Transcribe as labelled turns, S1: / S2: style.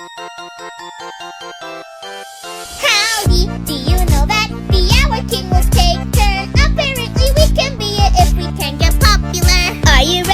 S1: Howdy, do you know that the Hour King will take turns? Apparently we can be it if we can get popular. Are you ready?